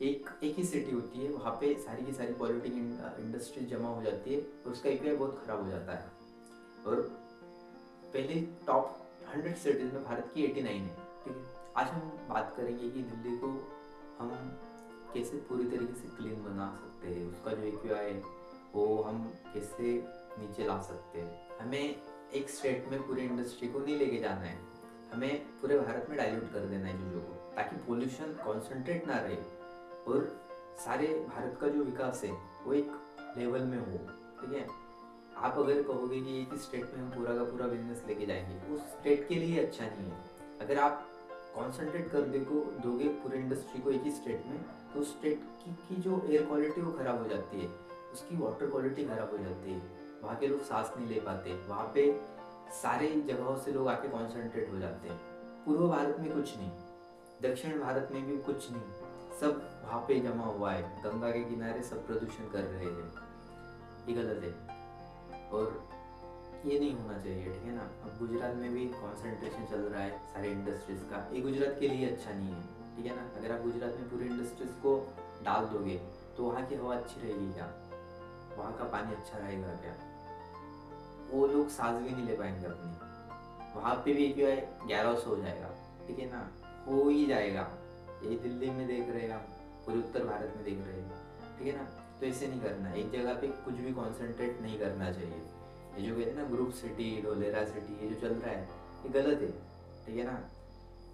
एक एक ही सिटी होती है, वहाँ पे सारी की सारी पॉलिटिक इंडस्ट्री जमा हो जाती है और उसका AQI बहुत ख़राब हो जाता है। और पहले टॉप 100 सिटीज़ में भारत की 89 है। ठीक है, आज हम बात करेंगे कि दिल्ली को हम कैसे पूरी तरीके से क्लीन बना सकते हैं, उसका जो AQI है वो हम कैसे नीचे ला सकते हैं। हमें एक स्टेट में पूरी इंडस्ट्री को नहीं लेके जाना है, हमें पूरे भारत में डाइल्यूट कर देना है चीज़ों को, ताकि पोल्यूशन कॉन्सेंट्रेट ना रहे और सारे भारत का जो विकास है वो एक लेवल में हो। ठीक है, आप अगर कहोगे कि एक ही स्टेट में हम पूरा का पूरा बिजनेस लेके जाएंगे, उस स्टेट के लिए अच्छा नहीं है। अगर आप कॉन्सेंट्रेट कर दोगे पूरे इंडस्ट्री को एक ही स्टेट में, तो स्टेट की जो एयर क्वालिटी वो ख़राब हो जाती है, उसकी वाटर क्वालिटी ख़राब हो जाती है, वहाँ के लोग सांस नहीं ले पाते, वहाँ पे सारे जगहों से लोग आके कॉन्सेंट्रेट हो जाते हैं। पूर्व भारत में कुछ नहीं, दक्षिण भारत में भी कुछ नहीं, सब वहाँ पे जमा हुआ है, गंगा के किनारे सब प्रदूषण कर रहे हैं। ये गलत है और ये नहीं होना चाहिए। ठीक है ना, अब गुजरात में भी कॉन्सेंट्रेशन चल रहा है सारे इंडस्ट्रीज़ का, ये गुजरात के लिए अच्छा नहीं है। ठीक है ना, अगर आप गुजरात में पूरी इंडस्ट्रीज़ को डाल दोगे तो वहाँ की हवा अच्छी रहेगी क्या, वहाँ का पानी अच्छा रहेगा क्या, वो लोग सांस भी नहीं ले पाएंगे अपनी। वहाँ पे भी AQI 1100 हो जाएगा। ठीक है ना, हो ही जाएगा। ये दिल्ली में देख रहे हैं हम, पूरे उत्तर भारत में देख रहे हैं। ठीक है ना, तो ऐसे नहीं करना, एक जगह पे कुछ भी कॉन्सेंट्रेट नहीं करना चाहिए। ये जो कहते हैं ना ग्रुप सिटी, ढोलेरा सिटी, ये जो चल रहा है ये गलत है। ठीक है ना,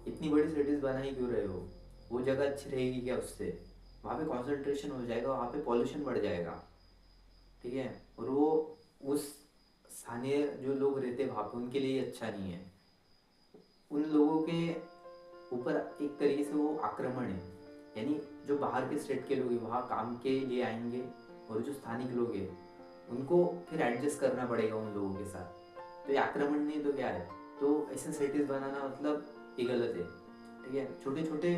इतनी बड़ी सिटीज़ बना ही क्यों रहे हो, वो जगह अच्छी रहेगी क्या उससे, वहाँ पे कॉन्सेंट्रेशन हो जाएगा, वहाँ पे पॉल्यूशन बढ़ जाएगा। ठीक है, और वो उस स्थानीय जो लोग रहते हैं वहाँ पे उनके लिए अच्छा नहीं है। उन लोगों के ऊपर एक तरीके से वो आक्रमण है, यानी जो बाहर के स्टेट के लोग हैं वहाँ काम के लिए आएंगे और जो स्थानिक लोग हैं उनको फिर एडजस्ट करना पड़ेगा उन लोगों के साथ। तो ये आक्रमण नहीं तो क्या है, तो ऐसे सिटीज़ बनाना मतलब ये गलत है। ठीक है, छोटे छोटे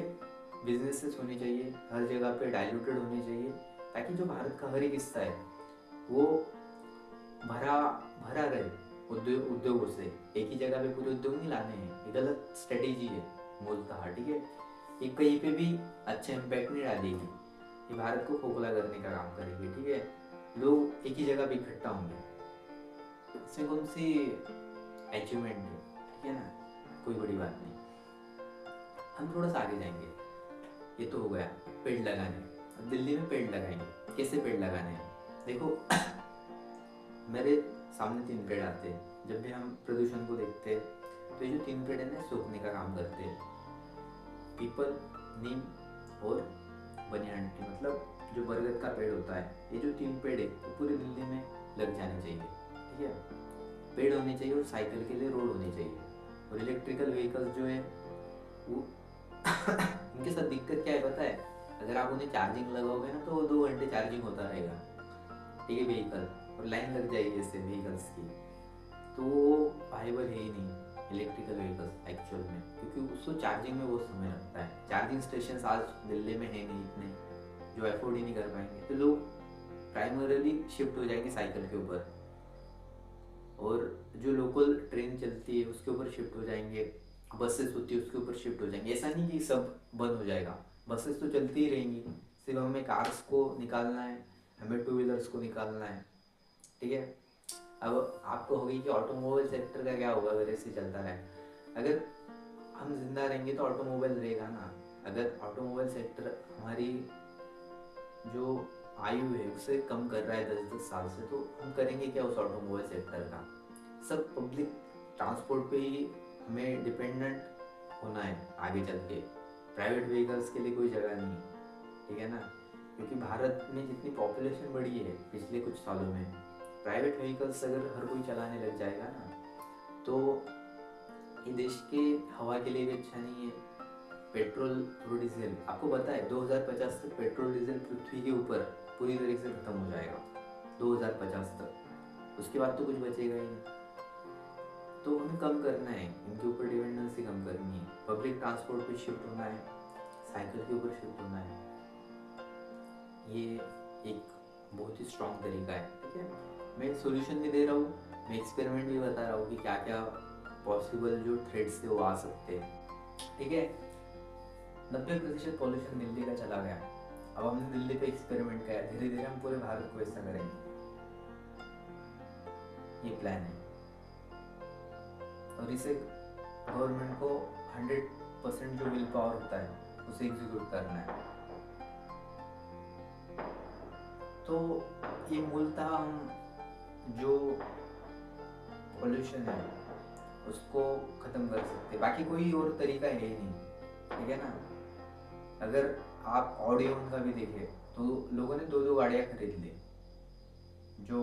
बिजनेसेस होने चाहिए, हर जगह पे डाइल्यूटेड होने चाहिए, ताकि जो भारत का हर एक हिस्सा है वो भरा भरा रहे उद्योगों से। एक ही जगह पे पूरे उद्योग नहीं लाने हैं, ये गलत स्ट्रेटेजी है मूलतः। ठीक है, ये कहीं पे भी अच्छा इम्पैक्ट नहीं डालेगी, ये भारत को खोखला करने का काम करेगी। ठीक है, लोग एक ही जगह पे इकट्ठा होंगे, इसमें कौन सी अचीवमेंट है। ठीक है ना, कोई बड़ी बात नहीं। हम थोड़ा सा आगे जाएंगे, ये तो हो गया पेड़ लगाने। अब दिल्ली में पेड़ लगाएंगे, कैसे पेड़ लगाने हैं देखो। मेरे सामने 3 पेड़ आते हैं, जब भी हम प्रदूषण को देखते हैं तो ये जो 3 पेड़ है ना सूखने का काम करते हैं, पीपल, नीम और बनियान ट्री, मतलब जो बरगद का पेड़ होता है। ये जो 3 पेड़ है वो पूरी दिल्ली में लग जाने चाहिए। ठीक है, पेड़ होने चाहिए और साइकिल के लिए रोड होने चाहिए। और इलेक्ट्रिकल व्हीकल्स जो है वो उनके साथ दिक्कत क्या है पता है, अगर आप उन्हें चार्जिंग लगाओगे ना तो वो 2 घंटे चार्जिंग होता रहेगा। ठीक है, व्हीकल और लाइन लग जाएगी इससे व्हीकल्स की, तो वो वाइबल है ही नहीं इलेक्ट्रिकल व्हीकल्स एक्चुअल में, क्योंकि उसको चार्जिंग में बहुत समय लगता है। चार्जिंग स्टेशन आज दिल्ली में है नहीं इतने, जो अफोर्ड ही नहीं कर पाएंगे, तो लोग प्राइमरीली शिफ्ट हो जाएंगे साइकिल के ऊपर, और जो लोकल ट्रेन चलती है उसके ऊपर शिफ्ट हो जाएंगे, बसेस होती है उसके ऊपर शिफ्ट हो जाएंगे। ऐसा नहीं कि सब बंद हो जाएगा, बसेस तो चलती ही रहेंगी, सिर्फ हमें कार्स को निकालना है, हमें टू व्हीलर्स को निकालना है। ठीक है, अब आपको होगी कि ऑटोमोबाइल सेक्टर का क्या होगा अगर ऐसे चलता रहे। अगर हम जिंदा रहेंगे तो ऑटोमोबाइल रहेगा ना, अगर ऑटोमोबाइल सेक्टर हमारी जो आयु है उसे कम कर रहा है 10-10 साल से, तो हम करेंगे क्या उस ऑटोमोबाइल सेक्टर का। सब पब्लिक ट्रांसपोर्ट पे ही हमें डिपेंडेंट होना है आगे चल के, प्राइवेट व्हीकल्स के लिए कोई जगह नहीं। ठीक है ना, क्योंकि भारत में जितनी पॉपुलेशन बढ़ी है पिछले कुछ सालों में, प्राइवेट व्हीकल्स अगर हर कोई चलाने लग जाएगा ना तो ये देश के हवा के लिए भी अच्छा नहीं है। पेट्रोल और डीजल, आपको पता है 2050 तक पेट्रोल डीजल पृथ्वी के ऊपर पूरी तरीके से खत्म हो जाएगा, 2050 तक। उसके बाद तो कुछ बचेगा ही नहीं। तो हमें कम करना है, इनके ऊपर डिपेंडेंसी कम करनी है, पब्लिक ट्रांसपोर्ट पे शिफ्ट होना है, साइकिल के ऊपर शिफ्ट होना है। ये एक बहुत ही स्ट्रॉन्ग तरीका है। ठीक है, मैं सोल्यूशन भी दे रहा हूँ, मैं एक्सपेरिमेंट भी बता रहा हूँ कि क्या क्या पॉसिबल जो थ्रेड्स से वो आ सकते हैं। ठीक है, 90% पॉल्यूशन दिल्ली का चला गया, अब हमने दिल्ली पे एक्सपेरिमेंट किया, धीरे धीरे हम पूरे भारत को ऐसा करेंगे, ये प्लान है। और इसे गवर्नमेंट को 100% जो विल पावर होता है उसे एग्जीक्यूट करना है। तो ये मूलतः हम जो पॉल्यूशन है उसको खत्म कर सकते हैं, बाकी कोई और तरीका है ही नहीं, ठीक है ना। अगर आप ऑडियो का भी देखें तो लोगों ने 2-2 गाड़ियां खरीद ली। जो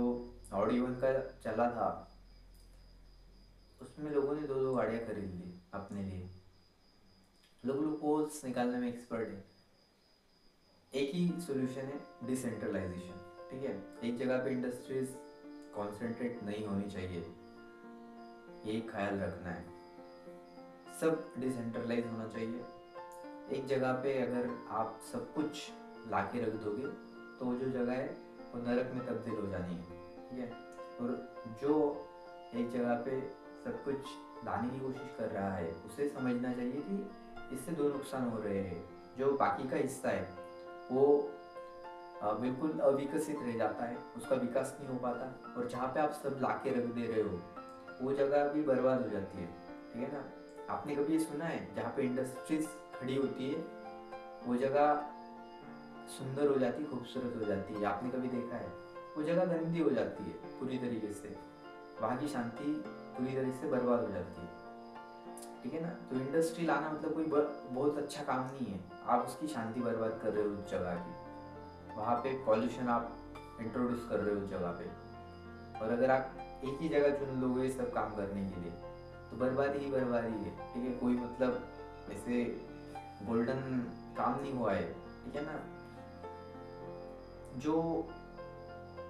ऑडियो का चला था उसमें लोगों ने 2-2 गाड़ियां खरीद ली अपने लिए। लोग ग्लूकोज निकालने में एक्सपर्ट है। एक ही सॉल्यूशन है, डिसेंट्रलाइजेशन, ठीक है। एक जगह पे इंडस्ट्रीज कॉन्सेंट्रेट नहीं होनी चाहिए, ये ख्याल रखना है। सब डिसेंट्रलाइज होना चाहिए। एक जगह पे अगर आप सब कुछ लाके रख दोगे तो वो जो जगह है वो नरक में तब्दील हो जानी है, ठीक है। और जो एक जगह पे सब कुछ लाने की कोशिश कर रहा है उसे समझना चाहिए कि इससे 2 नुकसान हो रहे हैं। जो बाकी का हिस्सा है वो बिल्कुल अविकसित रह जाता है, उसका विकास नहीं हो पाता, और जहाँ पे आप सब लाके रख दे रहे हो वो जगह भी बर्बाद हो जाती है, ठीक है ना। आपने कभी ये सुना है जहाँ पे इंडस्ट्रीज खड़ी होती है वो जगह सुंदर हो जाती है, खूबसूरत हो जाती है? आपने कभी देखा है? वो जगह गंदी हो जाती है पूरी तरीके से, वहाँ की शांति पूरी तरह से बर्बाद हो जाती है, ठीक है ना। तो इंडस्ट्री लाना मतलब कोई बहुत अच्छा काम नहीं है, आप उसकी शांति बर्बाद कर रहे हो उस जगह की, वहाँ पे पॉल्यूशन आप इंट्रोड्यूस कर रहे हो उस जगह पे। और अगर आप एक ही जगह चुन लोगे ये सब काम करने के लिए तो बर्बादी ही बर्बादी है, ठीक है। कोई मतलब ऐसे गोल्डन काम नहीं हुआ है, ठीक है ना। जो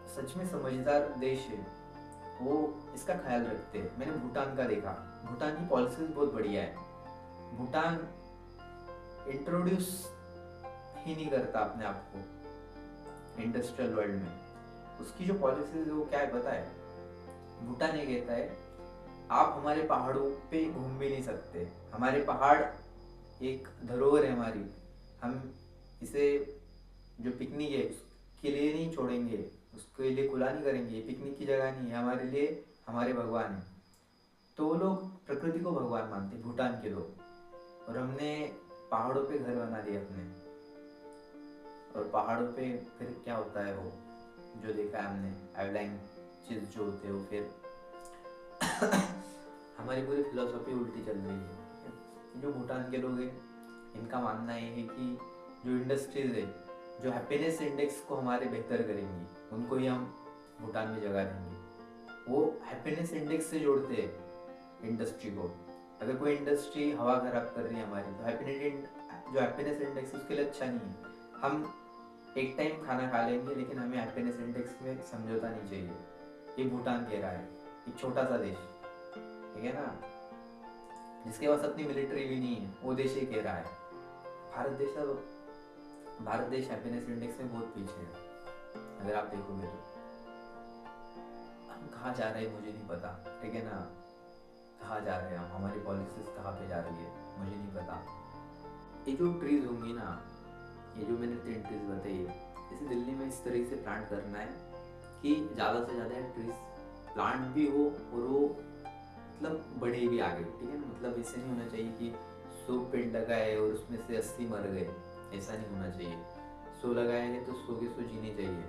सच में समझदार देश है वो इसका ख्याल रखते हैं। मैंने भूटान का देखा, भूटान की पॉलिसीज बहुत बढ़िया है। भूटान इंट्रोड्यूस ही नहीं करता अपने आप को इंडस्ट्रियल वर्ल्ड में। उसकी जो पॉलिसीज है वो क्या है पता है? भूटान ये कहता है आप हमारे पहाड़ों पे घूम भी नहीं सकते, हमारे पहाड़ एक धरोहर है हमारी, हम इसे जो पिकनिक है उसके लिए नहीं छोड़ेंगे, उसके लिए खुला नहीं करेंगे, पिकनिक की जगह नहीं है, हमारे लिए हमारे भगवान है। तो वो लोग प्रकृति को भगवान मानते हैं भूटान के लोग, और हमने पहाड़ों पे घर बना दिए अपने। और पहाड़ों पे फिर क्या होता है वो जो देखा है हमने, आइवलाइन चीज जो होते हैं वो फिर हमारी पूरी फिलोसफी उल्टी चल रही है। जो भूटान के लोग हैं इनका मानना ये है कि जो इंडस्ट्रीज है जो हैप्पीनेस इंडेक्स को हमारे बेहतर करेंगी उनको ही हम भूटान में जगह देंगे। वो हैप्पीनेस इंडेक्स से जोड़ते हैं इंडस्ट्री को। अगर कोई इंडस्ट्री हवा खराब कर रही है हमारी तो जो हैप्पीनेस इंडेक्स उसके लिए अच्छा नहीं है। हम एक टाइम खाना खा लेंगे लेकिन हमें हैप्पीनेस इंडेक्स में समझौता नहीं चाहिए, ये भूटान कह रहा है। एक छोटा सा देश, ठीक है ना, जिसके पास अपनी मिलिट्री भी नहीं है, वो देश ये कह रहा है। भारत देश हैप्पीनेस इंडेक्स में बहुत पीछे है अगर आप देखोगे तो। हम कहाँ जा रहे हैं मुझे नहीं पता, ठीक है ना, कहाँ जा रहे हैं हम, हमारी पॉलिसीज कहाँ पे जा रही है मुझे नहीं पता। ये जो ट्रीज होंगी ना, ये जो मैंने 3 ट्रीज बताई है, इसे दिल्ली में इस तरीके से प्लांट करना है कि ज़्यादा से ज़्यादा ट्रीज प्लांट भी हो और वो मतलब बढ़े भी आगे, ठीक है ना। मतलब ऐसे नहीं होना चाहिए कि 100 पेड़ लगाए और उसमें से 80 मर गए, ऐसा नहीं होना चाहिए। 100 लगाए हैं तो 100 के 100 जीने चाहिए।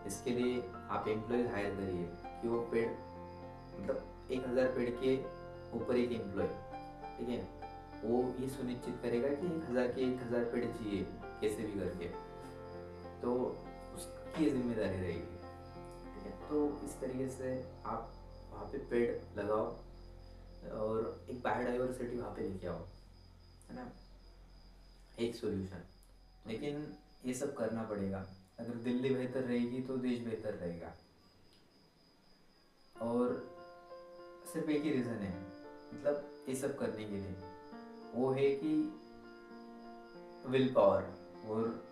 इसके लिए आप एम्प्लॉय हायर करिए कि वो पेड़ मतलब 1000 पेड़ के ऊपर एक एम्प्लॉय, ठीक है, वो ये सुनिश्चित करेगा कि 1000 के 1000 पेड़ जिए कैसे भी करके, तो उसकी जिम्मेदारी रहेगी, ठीक है। तो इस तरीके से आप वहाँ पे पेड़ लगाओ और एक बायोडाइवर्सिटी वहाँ पे लेके आओ, है ना, एक सॉल्यूशन। लेकिन ये सब करना पड़ेगा। अगर दिल्ली बेहतर रहेगी तो देश बेहतर रहेगा। और सिर्फ एक ही रीज़न है मतलब ये सब करने के लिए, वो है कि विल पावर। और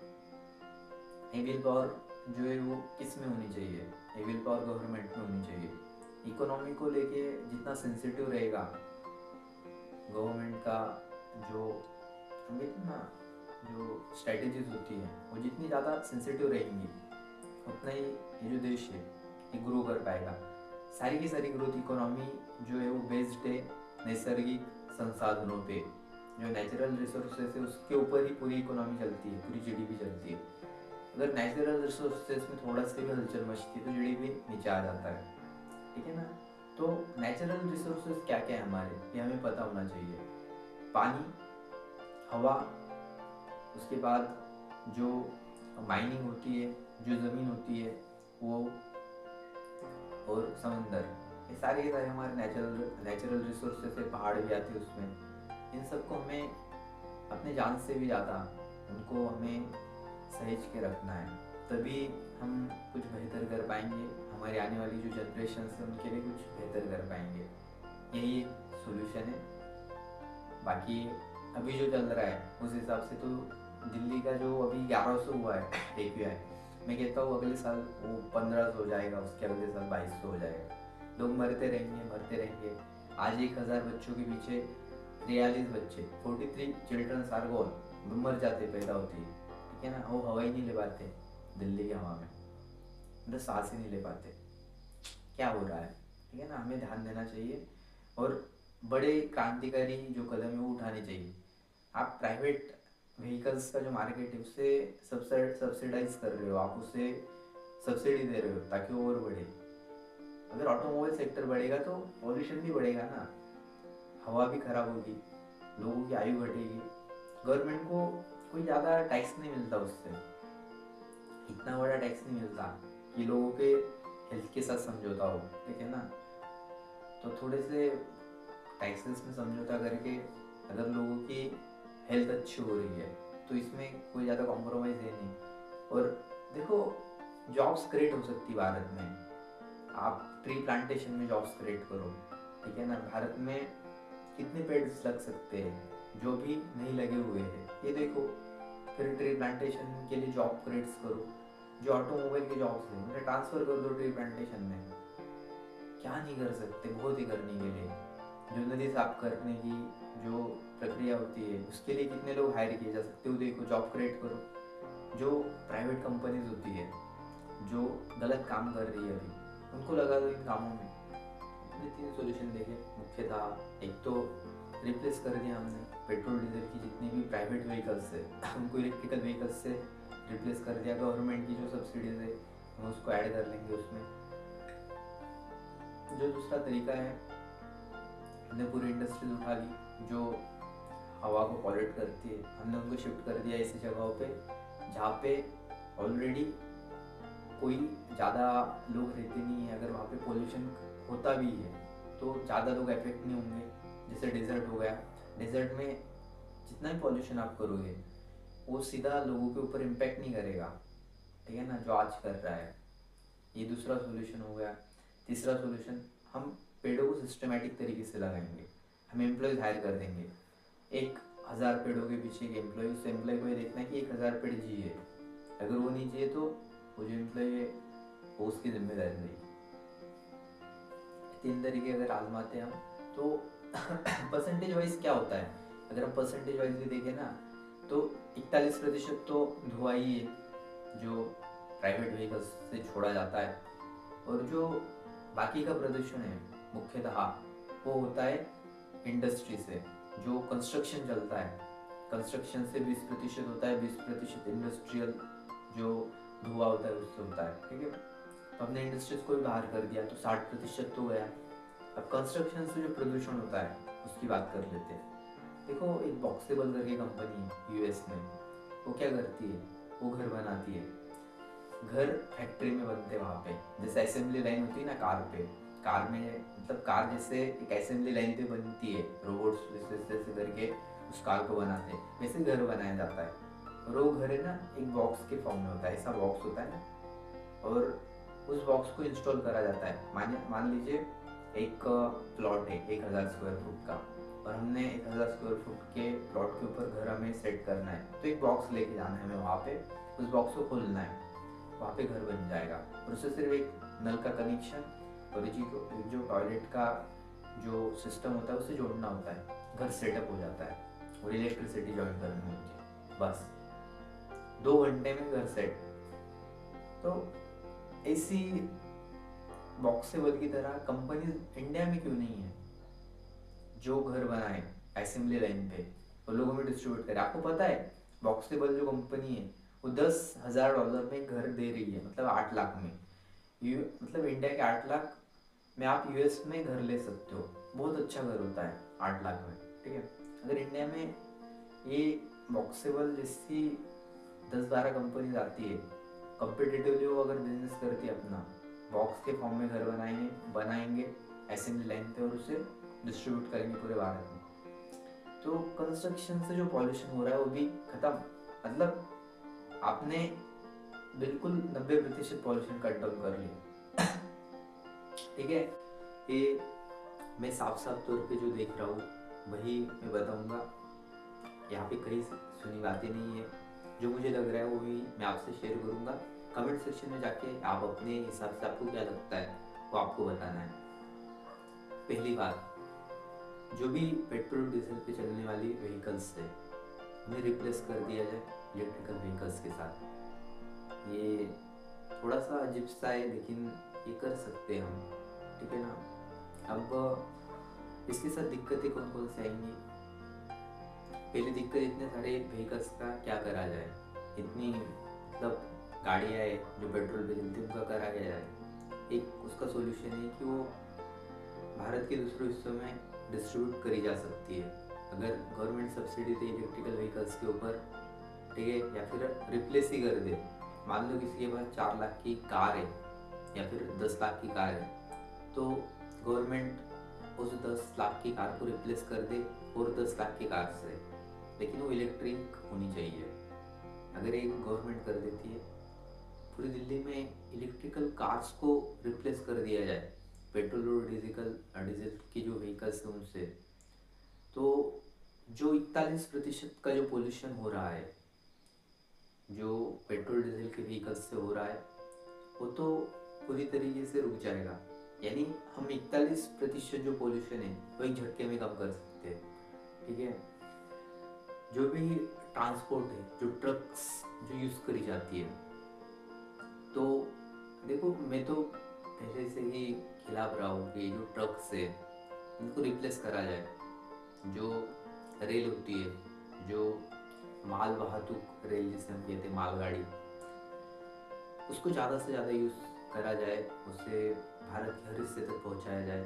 ये विल पावर जो है वो किस में होनी चाहिए? ये विल पावर गवर्नमेंट में होनी चाहिए। इकोनॉमी को लेके जितना सेंसिटिव रहेगा गवर्नमेंट का, जो हम कहते हैं ना जो स्ट्रैटेजीज होती हैं वो जितनी ज़्यादा सेंसिटिव रहेंगी उतना ही ये जो देश है ये ग्रो कर पाएगा। सारी की सारी ग्रोथ इकोनॉमी जो है वो बेस्ड है नैसर्गिक संसाधनों पे, जो नेचुरल रिसोर्सेज है उसके ऊपर ही पूरी इकोनॉमी चलती है, पूरी जीडीपी चलती है। अगर नेचुरल रिसोर्सेज में थोड़ा सा भी हलचल मचती है तो जीडीपी नीचे आ जाता है, ठीक है ना। तो नेचुरल रिसोर्सेज क्या क्या है हमारे, ये हमें पता होना चाहिए। पानी, हवा, उसके बाद जो माइनिंग होती है, जो ज़मीन होती है वो, और समंदर, ये सारे के सारे हमारे नेचुरल रिसोर्सेज है। पहाड़ भी आते हैं उसमें। इन सबको हमें अपने जान से भी ज़्यादा उनको हमें सहेज के रखना है, तभी हम कुछ बेहतर कर पाएंगे। हमारी आने वाली जो जनरेशन है उनके लिए कुछ बेहतर कर पाएंगे। यही एक सोल्यूशन है। बाकी अभी जो चल रहा है उस हिसाब से तो दिल्ली का जो अभी 1100 हुआ है AQI, मैं कहता हूँ अगले साल वो 1500 हो जाएगा, उसके अगले साल 2200 हो जाएगा। लोग मरते रहेंगे। आज 1000 बच्चों के पीछे 43 बच्चे, 43 चिल्ड्रन आर गॉन, मर जाते पैदा होती है, ठीक है ना। वो हवा ही नहीं ले पाते दिल्ली की हवा में, मतलब सांस ही नहीं ले पाते। क्या हो रहा है, ठीक है ना। हमें ध्यान देना चाहिए और बड़े क्रांतिकारी जो कदम है वो उठाने चाहिए। आप प्राइवेट व्हीकल्स का जो मार्केट है उससे सब्सिडाइज कर रहे हो, आप उसे सब्सिडी दे रहे हो ताकि वो और बढ़े। अगर ऑटोमोबाइल सेक्टर बढ़ेगा तो पॉल्यूशन भी बढ़ेगा ना, हवा भी खराब होगी, लोगों की आयु घटेगी। गवर्नमेंट को कोई ज़्यादा टैक्स नहीं मिलता उससे, इतना बड़ा टैक्स नहीं मिलता कि लोगों के हेल्थ के साथ समझौता हो, ठीक है ना। तो थोड़े से टैक्सेस में समझौता करके अगर लोगों की हेल्थ अच्छी हो रही है तो इसमें कोई ज़्यादा कॉम्प्रोमाइज़ है नहीं। और देखो जॉब्स क्रिएट हो सकती भारत में, आप ट्री प्लांटेशन में जॉब्स क्रिएट करो, ठीक है ना। भारत में कितने पेड़ लग सकते हैं जो भी नहीं लगे हुए हैं, ये देखो। फिर ट्री प्लांटेशन के लिए जॉब क्रिएट्स करो, जो ऑटोमोबाइल के जॉब्स हैं उन्हें ट्रांसफ़र कर दो ट्री प्लांटेशन में। क्या नहीं कर सकते, बहुत ही करने के लिए। जो नदी साफ करने की जो प्रक्रिया होती है उसके लिए कितने लोग हायर किए जा सकते हो, देखो जॉब क्रिएट करो। जो प्राइवेट कंपनीज होती है जो गलत काम कर रही है अभी, उनको लगा दो इन कामों में। हमने 3 सोल्यूशन देखे मुख्यतः। एक तो रिप्लेस कर दिया हमने पेट्रोल डीजल की जितनी भी प्राइवेट व्हीकल्स है उनको इलेक्ट्रिकल व्हीकल्स से रिप्लेस कर दिया। गवर्नमेंट की जो सब्सिडीज है हम उसको ऐड कर लेंगे उसमें। जो दूसरा तरीका है, हमने पूरी इंडस्ट्रीज उठा ली जो हवा को पॉल्यूट करती है, हमने उनको शिफ्ट कर दिया ऐसी जगहों पे जहाँ पे ऑलरेडी कोई ज़्यादा लोग रहते नहीं है। अगर वहाँ पे पोल्यूशन होता भी है तो ज़्यादा लोग अफेक्ट नहीं होंगे। जैसे डेजर्ट हो गया, डेजर्ट में जितना भी पॉल्यूशन आप करोगे वो सीधा लोगों के ऊपर इम्पैक्ट नहीं करेगा, ठीक है ना, जो आज कर रहा है। ये दूसरा सोल्यूशन हो गया। तीसरा सोल्यूशन, हम पेड़ों को सिस्टमेटिक तरीके से लगाएंगे। हम एम्प्लॉयज़ हायर कर देंगे। 1000 पेड़ों के पीछे एक एम्प्लॉय, उस एम्प्लॉय को ये देखना है कि 1000 पेड़ जिए। अगर वो नहीं जिए तो वो जो एम्प्लॉय है वो उसकी जिम्मेदारी नहीं। 3 तरीके अगर आजमाते हैं हम तो परसेंटेज वाइज क्या होता है, अगर हम परसेंटेज वाइज भी देखें ना तो 41% तो धुआं ही है जो प्राइवेट व्हीकल्स से छोड़ा जाता है। और जो बाकी का प्रदूषण है मुख्यतः वो होता है इंडस्ट्री से। जो कंस्ट्रक्शन चलता है, कंस्ट्रक्शन से 20% होता है, 20% इंडस्ट्रियल जो धुआं होता है उससे होता है, ठीक है। तो हमने इंडस्ट्रीज को भी बाहर कर दिया तो 60% तो गया। अब कंस्ट्रक्शन से जो प्रदूषण होता है उसकी बात कर लेते हैं। देखो एक बॉक्सेबल करके कंपनी है US में, वो क्या करती है, वो घर बनाती है। घर फैक्ट्री में बनते हैं वहाँ पे, जैसे असेंबली लाइन होती है ना कार पे, कार में मतलब कार जैसे एक असेंबली लाइन पे बनती है, रोबोट्स जैसे करके उस कार को बनाते हैं, वैसे घर बनाया जाता है। और वो घर है ना एक बॉक्स के फॉर्म में होता है, ऐसा बॉक्स होता है ना, और उस बॉक्स को इंस्टॉल करा जाता है। मान लीजिए एक प्लॉट है 1000 स्क्वायर फुट का, और हमने 1000 स्क्वायर फुट के प्लॉट के ऊपर घर हमें सेट करना है, तो एक बॉक्स लेके जाना है हमें वहाँ पे, उस बॉक्स को खोलना है, वहाँ पे घर बन जाएगा। और उससे सिर्फ एक नल का कनेक्शन और जो टॉयलेट का जो सिस्टम होता है उसे जोड़ना होता है, घर सेटअप हो जाता है और इलेक्ट्रिसिटी ज्वाइन करनी होती है। बस 2 घंटे में घर सेट। तो ऐसी बॉक्सेबल की तरह कंपनीज इंडिया में क्यों नहीं है जो घर बनाए असेंबली लाइन पे और लोगों में डिस्ट्रीब्यूट करे। आपको पता है बॉक्सेबल जो कंपनी है वो $10,000 में घर दे रही है, मतलब 8 लाख में। मतलब इंडिया के 8 लाख में आप यूएस में घर ले सकते हो, बहुत अच्छा घर होता है 8 लाख में, ठीक है। अगर इंडिया में ये बॉक्सेबल जैसी 10-12 कंपनीज आती है, कॉम्पिटिटिवली वो अगर बिजनेस करती है अपना, बॉक्स के फॉर्म में घर बनाएंगे असेंबली लाइन पे और उसे डिस्ट्रीब्यूट करेंगे पूरे भारत में, तो कंस्ट्रक्शन से जो पॉल्यूशन हो रहा है वो भी खत्म। मतलब आपने बिल्कुल 90% पॉल्यूशन कट डाउन कर लिया। ठीक है, ये मैं साफ तौर पे जो देख रहा हूँ वही मैं बताऊंगा। यहाँ पे कहीं सुनी बातें नहीं है, जो मुझे लग रहा है वो भी मैं आपसे शेयर करूंगा। कमेंट सेक्शन में जाके आप अपने हिसाब से आपको क्या लगता है वो आपको बताना है। पहली बात, जो भी पेट्रोल डीजल पे चलने वाली व्हीकल्स है उन्हें रिप्लेस कर दिया जाए इलेक्ट्रिकल व्हीकल्स के साथ। ये थोड़ा सा अजीब सा है लेकिन ये कर सकते हैं हम, ठीक है ना। अब इसके साथ दिक्कतें कौन कौन सी आएंगी। पहली दिक्कत, इतने सारे व्हीकल्स का क्या करा जाए, इतनी मतलब गाड़ियाँ है जो पेट्रोल पे चलती है उनका करा क्या जाए। एक उसका सॉल्यूशन है कि वो भारत के दूसरे हिस्सों में डिस्ट्रीब्यूट करी जा सकती है। अगर गवर्नमेंट सब्सिडी दे इलेक्ट्रिकल व्हीकल्स के ऊपर, ठीक है, या फिर रिप्लेस ही कर दे। मान लो किसी के पास 4 लाख की कार है या फिर 10 लाख की कार है, तो गवर्नमेंट उस 10 लाख की कार को रिप्लेस कर दे और 10 लाख की कार से, लेकिन वो इलेक्ट्रिक होनी चाहिए। अगर एक गवर्नमेंट कर देती है, पूरी दिल्ली में इलेक्ट्रिकल कार्स को रिप्लेस कर दिया जाए पेट्रोल और डीजल की जो व्हीकल्स हैं उनसे, तो जो 41% का जो पोल्यूशन हो रहा है जो पेट्रोल डीजल के व्हीकल्स से हो रहा है वो तो पूरी तरीके से रुक जाएगा। यानी हम 41% जो पोल्यूशन है वो एक झटके में कम कर सकते हैं, ठीक है। जो भी ट्रांसपोर्ट है, जो ट्रक्स जो यूज करी जाती है, तो देखो मैं तो पहले से ही खिलाफ रहा हूँ कि जो ट्रक्स है उनको रिप्लेस करा जाए। जो रेल होती है, जो माल वाहतुक रेल जिसे हम कहते हैं मालगाड़ी, उसको ज़्यादा से ज़्यादा यूज़ करा जाए, उसे भारत के हर हिस्से तक पहुँचाया जाए।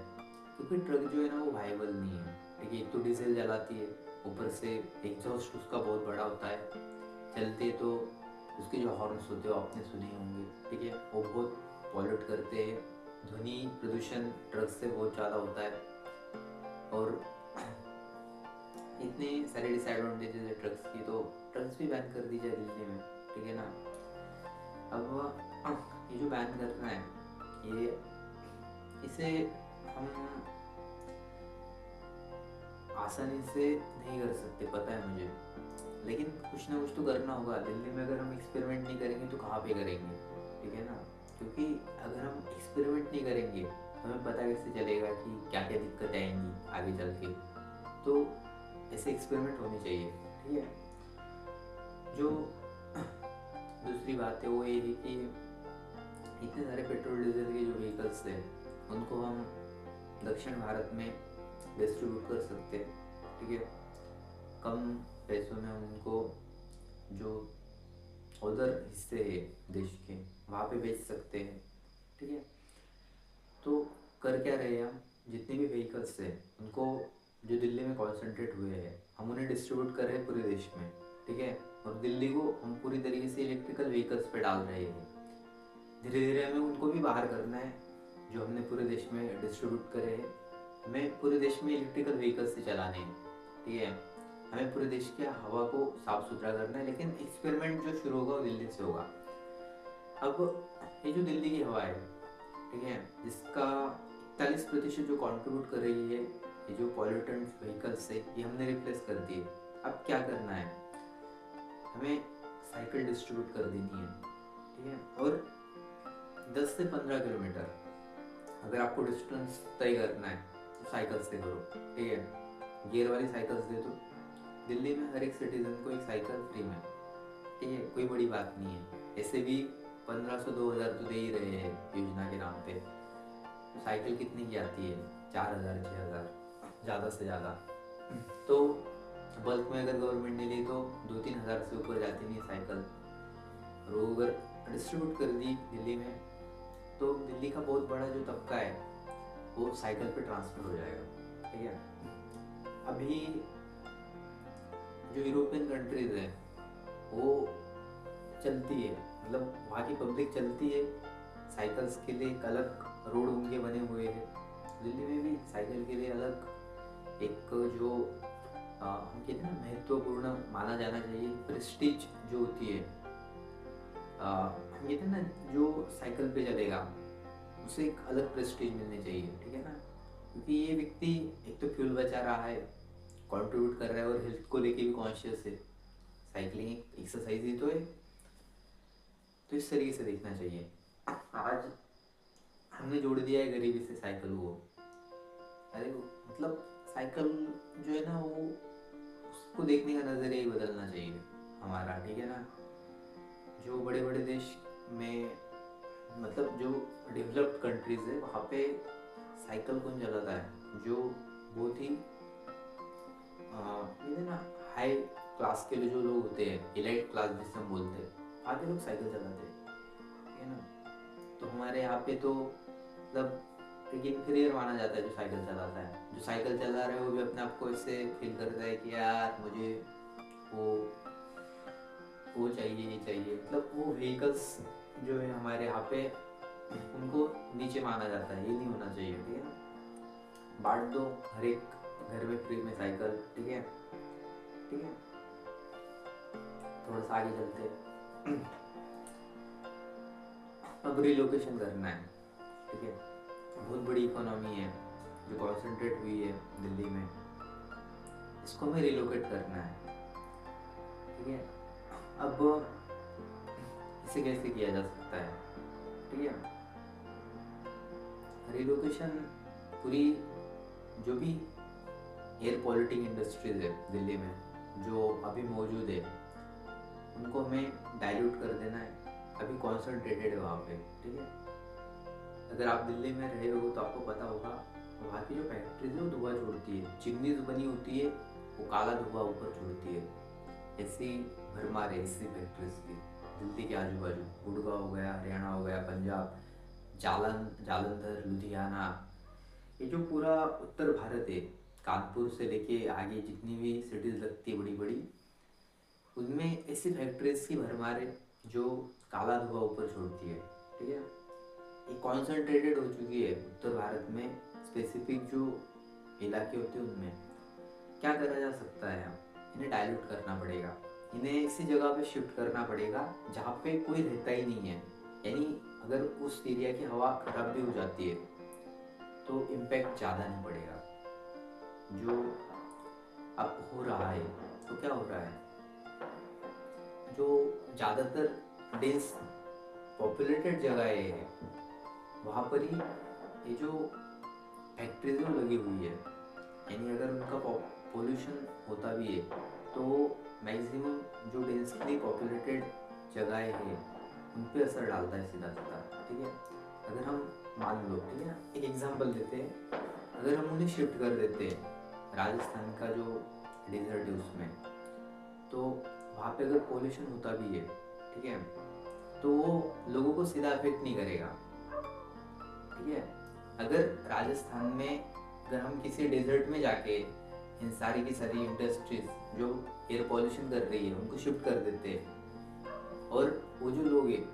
क्योंकि ट्रक जो है ना वो वाइबल नहीं है, ठीक है। एक तो डीजल जलाती है, ऊपर से एग्जॉस्ट उसका बहुत बड़ा होता है, चलते तो उसके जो हॉर्न्स होते हैं वो आपने सुने होंगे, ठीक है, वो बहुत पॉल्यूट करते हैं। ध्वनि प्रदूषण ट्रक से बहुत ज़्यादा होता है और इतने सारे डिसएडवांटेजेस है ट्रक्स की, तो ट्रक्स भी बैन कर दी जाए दिल्ली में, ठीक है ना। अब ये जो बैन करना है, ये इसे हम आसानी से नहीं कर सकते, पता है मुझे, लेकिन कुछ ना कुछ तो करना होगा। दिल्ली में अगर हम एक्सपेरिमेंट नहीं करेंगे तो कहाँ पे करेंगे, ठीक है ना। क्योंकि अगर हम एक्सपेरिमेंट नहीं करेंगे तो हमें पता कैसे चलेगा कि क्या क्या दिक्कतें आएंगी आगे चल के। तो ऐसे एक्सपेरिमेंट होने चाहिए, ठीक है। जो दूसरी बात है वो ये है कि इतने सारे पेट्रोल डीजल के जो व्हीकल्स हैं उनको हम दक्षिण भारत में डिस्ट्रीब्यूट कर सकते हैं, ठीक है। कम पैसों में हम उनको जो उधर हिस्से है देश के वहाँ पे बेच सकते हैं, ठीक है। तो कर क्या रहे हैं हम, जितने भी व्हीकल्स हैं उनको जो दिल्ली में कॉन्सेंट्रेट हुए हैं हम उन्हें डिस्ट्रीब्यूट कर रहे हैं पूरे देश में, ठीक है। और दिल्ली को हम पूरी तरीके से इलेक्ट्रिकल व्हीकल्स पे डाल रहे हैं। धीरे धीरे हमें उनको भी बाहर करना है, जो हमने पूरे देश में डिस्ट्रीब्यूट करे हैं हमें पूरे देश में इलेक्ट्रिकल व्हीकल्स से चलाने हैं, ठीक है। हमें पूरे देश की हवा को साफ सुथरा करना है, लेकिन एक्सपेरिमेंट जो शुरू होगा वो दिल्ली से होगा। अब ये जो दिल्ली की हवा है, ठीक है, जिसका 41% जो कंट्रीब्यूट कर रही है ये जो पॉल्यूटेंट व्हीकल्स है, ये हमने रिप्लेस कर दिए। अब क्या करना है, हमें साइकिल डिस्ट्रीब्यूट कर देनी है, ठीक है। और 10 से 15 किलोमीटर अगर आपको डिस्टेंस तय करना है तो साइकिल से करो, ठीक है। गियर वाली साइकिल्स दे दो, दिल्ली में हर एक सिटीजन को एक साइकिल फ्री में, ठीक है, कोई बड़ी बात नहीं है। ऐसे भी 1500-2000 तो दे ही रहे हैं योजना के नाम पे। तो साइकिल कितने की आती है? 4000-6000 ज़्यादा से ज़्यादा। तो बल्क में अगर गवर्नमेंट ने ली तो 2-3 हज़ार से ऊपर जाती नहीं साइकिल। और वो अगर डिस्ट्रीब्यूट कर दी दिल्ली में तो दिल्ली का बहुत बड़ा जो तबका है वो साइकिल पे ट्रांसफर हो जाएगा, ठीक है। अभी जो यूरोपियन कंट्रीज है वो चलती है, मतलब वहाँ की पब्लिक चलती है, साइकिल्स के लिए एक अलग रोड उनके बने हुए हैं। दिल्ली में भी साइकिल के लिए अलग एक जो हम कहते हैं ना महत्वपूर्ण माना जाना चाहिए, प्रेस्टीज जो होती है, हम कहते हैं ना जो साइकिल पे चलेगा उसे एक अलग प्रेस्टीज मिलनी चाहिए, ठीक है ना। क्योंकि ये व्यक्ति एक तो फ्यूल बचा रहा है, कंट्रीब्यूट कर रहा है और हेल्थ को लेके भी कॉन्शियस है। साइकिलिंग एक एक्सरसाइज ही तो है, तो इस तरीके से देखना चाहिए। आज हमने जोड़ दिया है गरीबी से साइकिल को। अरे मतलब साइकिल जो है ना वो उसको देखने का नजरिया ही बदलना चाहिए हमारा, ठीक है ना। जो बड़े बड़े देश में मतलब जो डेवलप्ड कंट्रीज है वहाँ पे साइकिल कौन चलाता है? जो बहुत ही ये ना हाई क्लास के जो लोग होते हैं, एलाइट क्लास जिसे हम बोलते हैं, वहाँ के लोग साइकिल चलाते हैं, ठीक है ना। तो हमारे यहाँ पे तो मतलब एक इंफीरियर माना जाता है जो साइकिल चलाता है। जो साइकिल चला रहा है वो भी अपने आप को इससे फील करता है कि यार मुझे वो चाहिए, ये चाहिए। मतलब वो व्हीकल्स जो है हमारे यहाँ पे उनको नीचे माना जाता है, ये नहीं होना चाहिए, ठीक है ना। बांट दो हर एक घर में फ्री में साइकिल, ठीक है, ठीक है। थोड़ा सा आगे चलते हैं। अब रिलोकेशन करना है, ठीक है। बहुत बड़ी इकोनॉमी है जो कॉन्सेंट्रेट हुई है दिल्ली में, इसको हमें रिलोकेट करना है, ठीक है। अब इसे कैसे किया जा सकता है, ठीक है। रिलोकेशन पूरी जो भी एयर पॉल्यूटिंग इंडस्ट्रीज है दिल्ली में जो अभी मौजूद है उनको हमें डाइल्यूट कर देना है। अभी कॉन्सनट्रेटेड है वहाँ पे, ठीक है। अगर आप दिल्ली में रहे हो तो आपको पता होगा वहाँ की जो फैक्ट्रीज है वो धुआं छोड़ती है, चिमनीज बनी होती है, वो काला धुआं ऊपर छोड़ती है। ऐसी भरमार है इसी फैक्ट्रीज की दिल्ली के आजू बाजू। गुड़गांव हो गया, हरियाणा हो गया, पंजाब, जालंधर, लुधियाना, ये जो पूरा उत्तर भारत है, कानपुर से लेके आगे जितनी भी सिटीज लगती है बड़ी बड़ी, उनमें ऐसी फैक्ट्रीज की भरमार है जो काला धुआं ऊपर छोड़ती है, ठीक है। ये कॉन्सेंट्रेटेड हो चुकी है उत्तर भारत में। स्पेसिफिक जो इलाके होते हैं उनमें क्या करा जा सकता है? इन्हें डाइल्यूट करना पड़ेगा, इन्हें ऐसी जगह पे शिफ्ट करना पड़ेगा जहाँ पे कोई रहता ही नहीं है। यानी अगर उस एरिया की हवा खराब भी हो जाती है तो इम्पैक्ट ज़्यादा नहीं पड़ेगा। जो अब हो रहा है तो क्या हो रहा है, जो ज़्यादातर डेंस पॉपुलेटेड जगह है वहाँ पर ही ये जो फैक्ट्रीज लगी हुई है, यानी अगर उनका पोल्यूशन होता भी है तो मैक्सिमम जो डेंसली पॉपुलेटेड जगहें हैं उन पे असर डालता है सीधा सीधा, ठीक है। अगर हम मान लो, ठीक है ना, एक एग्जांपल देते हैं, अगर हम उन्हें शिफ्ट कर देते हैं राजस्थान का जो डेजर्ट है उसमें, तो वहाँ पे अगर पोल्यूशन होता भी है, ठीक है, तो वो लोगों को सीधा अफेक्ट नहीं करेगा, ठीक है। अगर राजस्थान में अगर हम किसी डेजर्ट में जाके इन सारी की सारी इंडस्ट्रीज जो एयर पॉल्यूशन कर रही है उनको शिफ्ट कर देते हैं और वो जो लोग हैं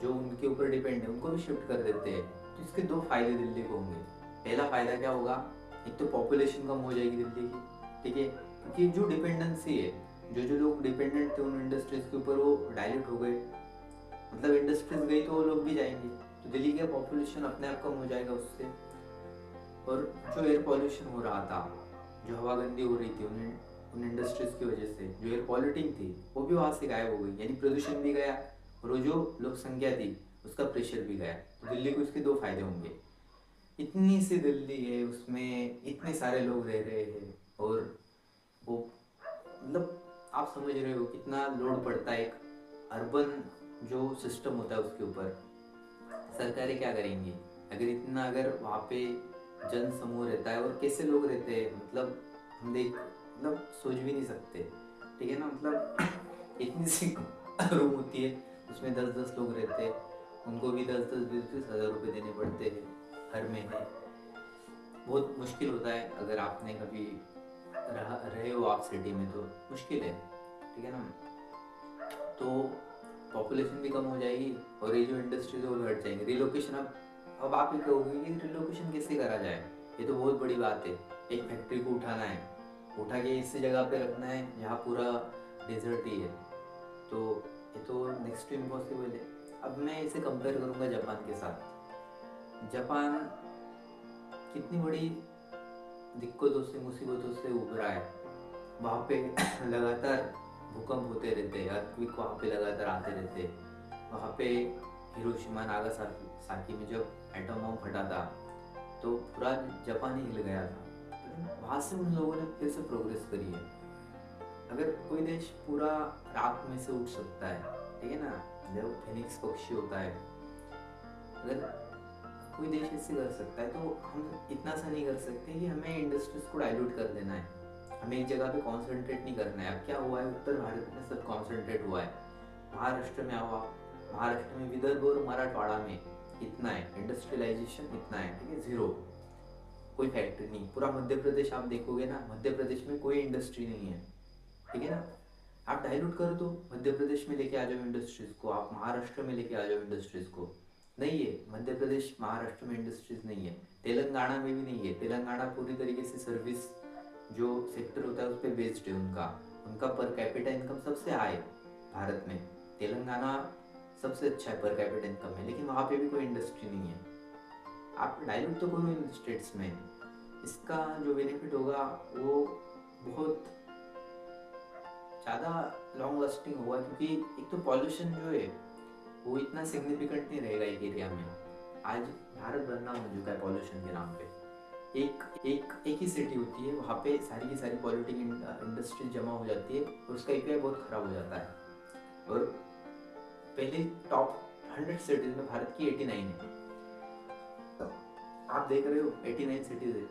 जो उनके ऊपर डिपेंड है उनको भी शिफ्ट कर देते हैं, तो इसके दो फायदे दिल्ली को होंगे। पहला फायदा क्या होगा, एक तो पॉपुलेशन कम हो जाएगी दिल्ली की, ठीक है, क्योंकि जो डिपेंडेंसी है, जो जो लोग डिपेंडेंट थे उन इंडस्ट्रीज के ऊपर वो डाइल्यूट हो गए, मतलब इंडस्ट्रीज गई तो वो लोग भी जाएंगे, तो दिल्ली का पॉपुलेशन अपने आप कम हो जाएगा उससे। और जो एयर पॉल्यूशन हो रहा था, जो हवा गंदी हो रही थी उन इंडस्ट्रीज की वजह से, जो एयर पॉल्यूटिंग थी वो भी वहाँ से गायब हो गई, यानी प्रदूषण भी गया और वो जो लोक संख्या थी उसका प्रेशर भी गया। तो दिल्ली को इसके दो फायदे होंगे। इतनी सी दिल्ली है, उसमें इतने सारे लोग रह रहे हैं और वो मतलब आप समझ रहे हो कितना लोड पड़ता है एक अर्बन जो सिस्टम होता है उसके ऊपर। सरकारें क्या करेंगी अगर वहाँ पे जन समूह रहता है और कैसे लोग रहते हैं, मतलब हम देख मतलब सोच भी नहीं सकते। ठीक है ना, मतलब इतनी सी रूम होती है, उसमें 10-10 लोग रहते हैं, उनको भी 10-10 20-20 हज़ार रुपये देने पड़ते हैं हर महीने। बहुत मुश्किल होता है अगर आपने कभी रहे हो आप सिटी में, तो मुश्किल है। ठीक है ना, तो पॉपुलेशन भी कम हो जाएगी और ये जो इंडस्ट्रीज वो भी हट जाएंगे। रिलोकेशन, अब आप ये कहोगे कि रिलोकेशन कैसे करा जाए, ये तो बहुत बड़ी बात है। एक फैक्ट्री को उठाना है, उठा के इस जगह पे रखना है जहाँ पूरा डेजर्ट ही है, तो ये तो नेक्स्ट टू इम्पॉसिबल है। अब मैं इसे कंपेयर करूँगा जापान के साथ। जापान कितनी बड़ी दिक्कतों से मुसीबतों से उभरा है। वहाँ पे लगातार भूकंप होते रहते हैं, अर्थक्वेक वहाँ पे लगातार आते रहते हैं। वहाँ पे हिरोशिमा नागासाकी में जब एटम बम फटा था तो पूरा जापान ही हिल गया था। वहाँ से उन लोगों ने फिर से प्रोग्रेस करी है। अगर कोई देश पूरा राख में से उठ सकता है, ठीक है ना, जब फिनिक्स पक्षी होता है, अगर कोई देश ऐसे कर सकता है तो हम इतना सा नहीं कर सकते कि हमें इंडस्ट्रीज को डाइल्यूट कर देना है, हमें एक जगह पे कॉन्सेंट्रेट नहीं करना है। अब क्या हुआ है, उत्तर भारत में सब कॉन्सेंट्रेट हुआ है, महाराष्ट्र में हुआ, महाराष्ट्र में विदर्भ और मराठवाड़ा में इतना है, इंडस्ट्रियलाइजेशन इतना है, ठीक है, जीरो, कोई फैक्ट्री नहीं। पूरा मध्य प्रदेश आप देखोगे ना, मध्य प्रदेश में कोई इंडस्ट्री नहीं है। ठीक है ना, आप डाइल्यूट कर दो, मध्य प्रदेश में लेके आ जाओ इंडस्ट्रीज को, आप महाराष्ट्र में लेके आ जाओ इंडस्ट्रीज को। नहीं है, मध्य प्रदेश महाराष्ट्र में इंडस्ट्रीज नहीं है, तेलंगाना में भी नहीं है। तेलंगाना पूरी तरीके से सर्विस जो सेक्टर होता है उस पर बेस्ड है, उनका उनका पर कैपिटा इनकम सबसे हाई भारत में। तेलंगाना सबसे अच्छा है पर कैपिटा इनकम में, लेकिन वहाँ पे भी कोई इंडस्ट्री नहीं है। आप डाइल्यूट तो करो इन स्टेट्स में, इसका जो बेनिफिट होगा वो बहुत ज़्यादा लॉन्ग लास्टिंग होगा, क्योंकि एक तो पॉल्यूशन जो है वो इतना सिग्निफिकेंट नहीं रहेगा एक एरिया में। आज भारत बदनाम हो चुका है पॉल्यूशन के नाम पे। एक ही सिटी होती है, वहाँ पे सारी की सारी पॉल्यूटिंग इंडस्ट्री जमा हो जाती है और उसका एपीआई बहुत ख़राब हो जाता है। और पहले टॉप 100 सिटीज़ में भारत की 89 है। आप देख रहे हो 89 सिटीज़ है।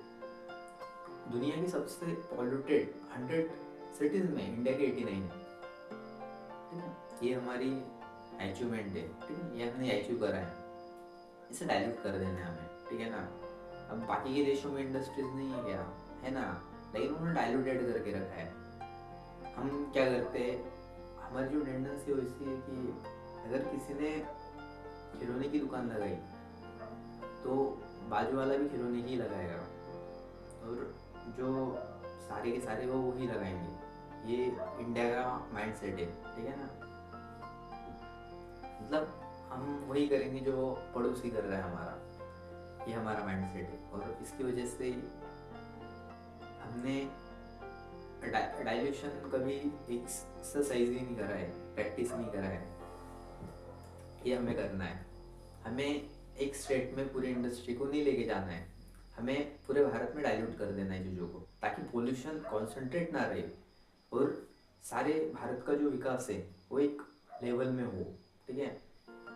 दुनिया की सबसे पॉल्यूटेड 100 सिटीज़ में इंडिया के 89 है। ठीक है, ये हमारी अचीवमेंट है। ठीक है, ये हमने अचीव करा है, इसे डाइल्यूट कर देना है हमें। ठीक है ना, अब बाकी के देशों में इंडस्ट्रीज नहीं है क्या, है ना, लेकिन उन्होंने डाइल्यूटेड करके रखा है। हम क्या करते हैं, हमारी जो टेंडेंसी है वैसी है कि अगर किसी ने खिलौने की दुकान लगाई तो बाजू वाला भी खिलौने की लगाएगा, और जो सारे के सारे वो वही लगाएंगे। ये इंडिया का माइंड सेट है। ठीक है ना, मतलब हम वही करेंगे जो पड़ोसी कर रहा है हमारा, ये हमारा माइंड सेट है। और इसकी वजह से हमने डाइल्यूशन कभी एक्सरसाइज ही नहीं करा है, प्रैक्टिस नहीं करा है। ये हमें करना है। हमें एक स्टेट में पूरी इंडस्ट्री को नहीं लेके जाना है, हमें पूरे भारत में डाइल्यूट कर देना है चीज़ों को, ताकि पोल्यूशन कॉन्सेंट्रेट ना रहे और सारे भारत का जो विकास है वो एक लेवल में हो। ठीक है,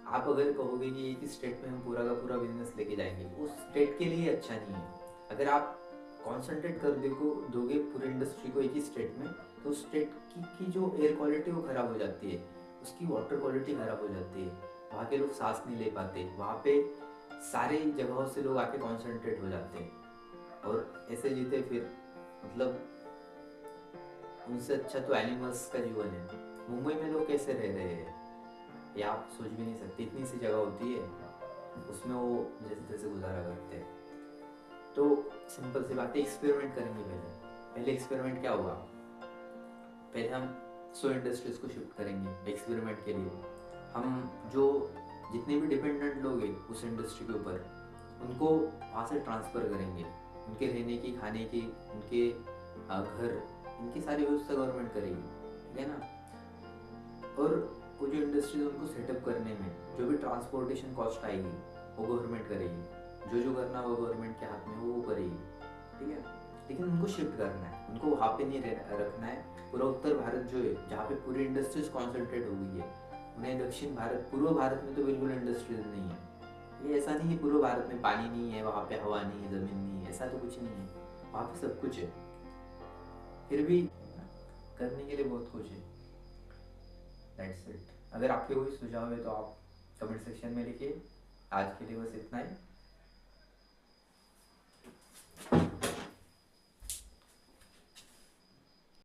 आप अगर कहोगे कि एक ही स्टेट में हम पूरा का पूरा बिजनेस लेके जाएंगे, उस स्टेट के लिए अच्छा नहीं है। अगर आप कॉन्सेंट्रेट कर दोगे पूरी इंडस्ट्री को एक ही स्टेट में, तो उस स्टेट की जो एयर क्वालिटी वो ख़राब हो जाती है, उसकी वाटर क्वालिटी ख़राब हो जाती है, वहाँ के लोग सांस नहीं ले पाते, वहाँ पे सारे जगहों से लोग आके कॉन्सेंट्रेट हो जाते हैं और ऐसे जीते फिर, मतलब उनसे अच्छा तो एनिमल्स का जीवन है। मुंबई में लोग कैसे रह रहे हैं ये आप सोच भी नहीं सकते, इतनी सी जगह होती है उसमें वो जैसे तैसे गुजारा करते हैं। तो सिंपल सी बात है, एक्सपेरिमेंट करेंगे पहले एक्सपेरिमेंट क्या होगा, पहले हम 100 इंडस्ट्रीज को शिफ्ट करेंगे एक्सपेरिमेंट के लिए। हम जो जितने भी डिपेंडेंट लोग हैं उस इंडस्ट्री के ऊपर, उनको वहाँ से ट्रांसफ़र करेंगे, उनके रहने की, खाने की, उनके घर, इनकी सारी व्यवस्था गवर्नमेंट करेगी। ठीक है ना, और वो जो इंडस्ट्रीज उनको सेटअप करने में जो भी ट्रांसपोर्टेशन कॉस्ट आएगी वो गवर्नमेंट करेगी, जो करना वो गवर्नमेंट के हाथ में वो करेगी। ठीक है, लेकिन उनको शिफ्ट करना है, उनको वहाँ पे नहीं रखना है। पूरा उत्तर भारत जो है, जहाँ पे पूरी इंडस्ट्रीज कॉन्सेंट्रेट हो गई है, उन्हें दक्षिण भारत, पूर्व भारत में तो बिल्कुल इंडस्ट्रीज नहीं है। ये ऐसा नहीं कि पूर्व भारत में पानी नहीं है, वहाँ पे हवा नहीं है, ज़मीन नहीं है, ऐसा तो कुछ नहीं है, वहाँ पे सब कुछ है। फिर भी करने के लिए बहुत कुछ है। That's it. अगर आपके कोई सुझाव है तो आप कमेंट सेक्शन में लिखिए। आज के लिए बस इतना ही।